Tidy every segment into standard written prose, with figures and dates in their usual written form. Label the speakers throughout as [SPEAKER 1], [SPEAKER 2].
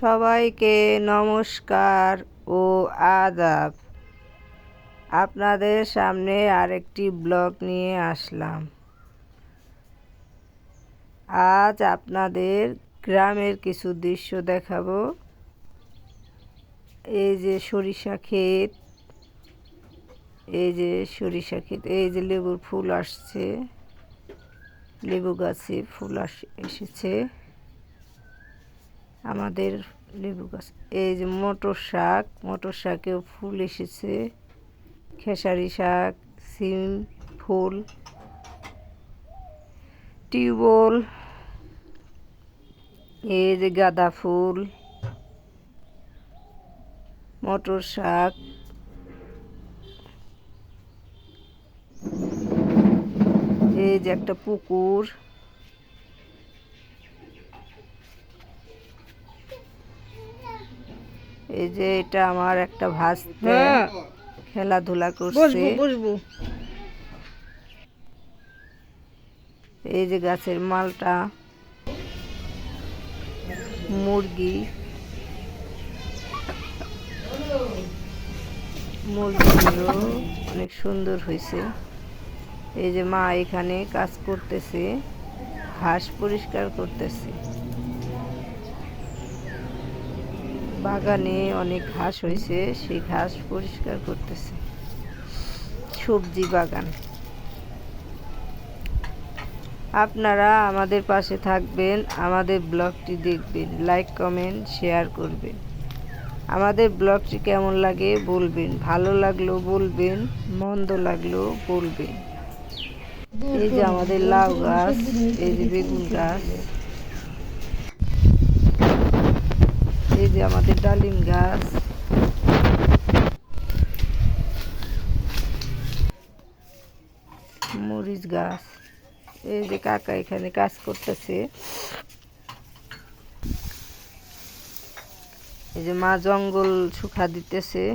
[SPEAKER 1] সবাইকে নমস্কার ও আদাব। আপনাদের সামনে আরেকটি ব্লগ নিয়ে আসলাম। আজ আপনাদের গ্রামের কিছু দৃশ্য দেখাবো। এই যে সরিষা ক্ষেত, এই যে লেবুর ফুল আসছে, লেবু গাছে ফুল এসেছে আমাদের লেবু গাছ। এই যে মটর শাকেও ফুল এসেছে, খেসারি শাক, সিম ফুল, টিউবওয়েল, এই যে গাঁদা ফুল, মটর শাক, এই যে একটা পুকুর, এই যে এটা আমার একটা ভাস্তে খেলাধুলা করছে। এই যে গাছের মালটা, মুরগিগুলো অনেক সুন্দর হয়েছে। এই যে মা এখানে কাজ করতেছে, ঘাস পরিষ্কার করতেছে। বাগানে অনেক ঘাস হয়েছে, সেই ঘাস পরিষ্কার করতেছে। সবজি বাগান। আপনারা আমাদের পাশে থাকবেন, আমাদের ব্লগটি দেখবেন, লাইক কমেন্ট শেয়ার করবেন। আমাদের ব্লগটি কেমন লাগে বলবেন, ভালো লাগলো বলবেন, মন্দ লাগলো বলবেন। এই যে আমাদের লাউ গাছ, এই যে বেগুন গাছ, এই যে আমাদের ডালিম গাছ, মরিচ গাছ। এই যে কাকা এখানে কাজ করতেছে। এই যে মা জঙ্গল শুকা দিতেছে।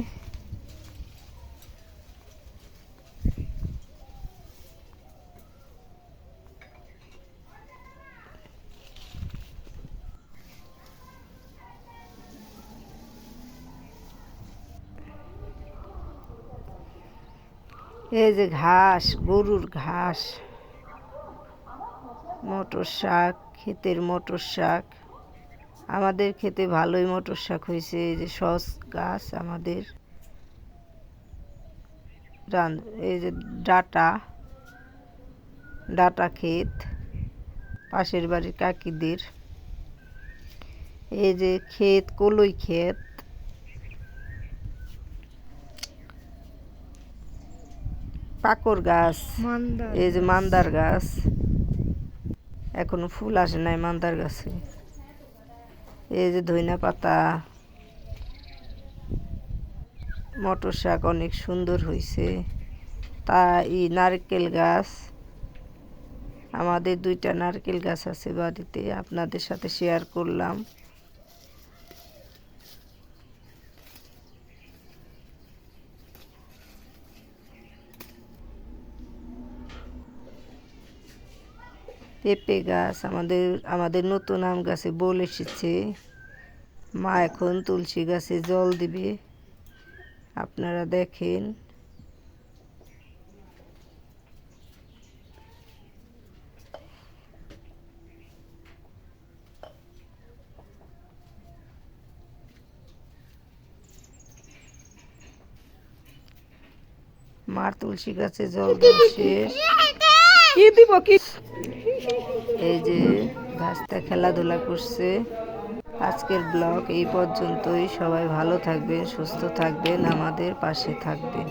[SPEAKER 1] এই যে ঘাস, গরুর ঘাস, মটর শাক, ক্ষেতের মটর শাক। আমাদের খেতে ভালোই মটর শাক হয়েছে। এই যে সস গাছ আমাদের, এই যে ডাটা ক্ষেত পাশের বাড়ির কাকিদের। এই যে ক্ষেত, কলই ক্ষেত, পাকর গাছ, এই যে মান্দার গাছ, এখনো ফুল আসে নাই মান্দার গাছে। এই যে ধইনা পাতা, মটর শাক অনেক সুন্দর হয়েছে। নারকেল গাছ, আমাদের 2টা নারকেল গাছ আছে বাড়িতে, আপনাদের সাথে শেয়ার করলাম। পেঁপে গাছ, আমাদের নতুন আম গাছে বোল এসেছে। মা এখন তুলসী গাছে জল দিবে, আপনারা দেখেন। মার তুলসী গাছে জল দেওয়া শেষ। এই যে ভাস্তা খেলাধুলা করছে। আজকের ব্লগ এই পর্যন্তই। সবাই ভালো থাকবেন, সুস্থ থাকবেন, আমাদের পাশে থাকবেন।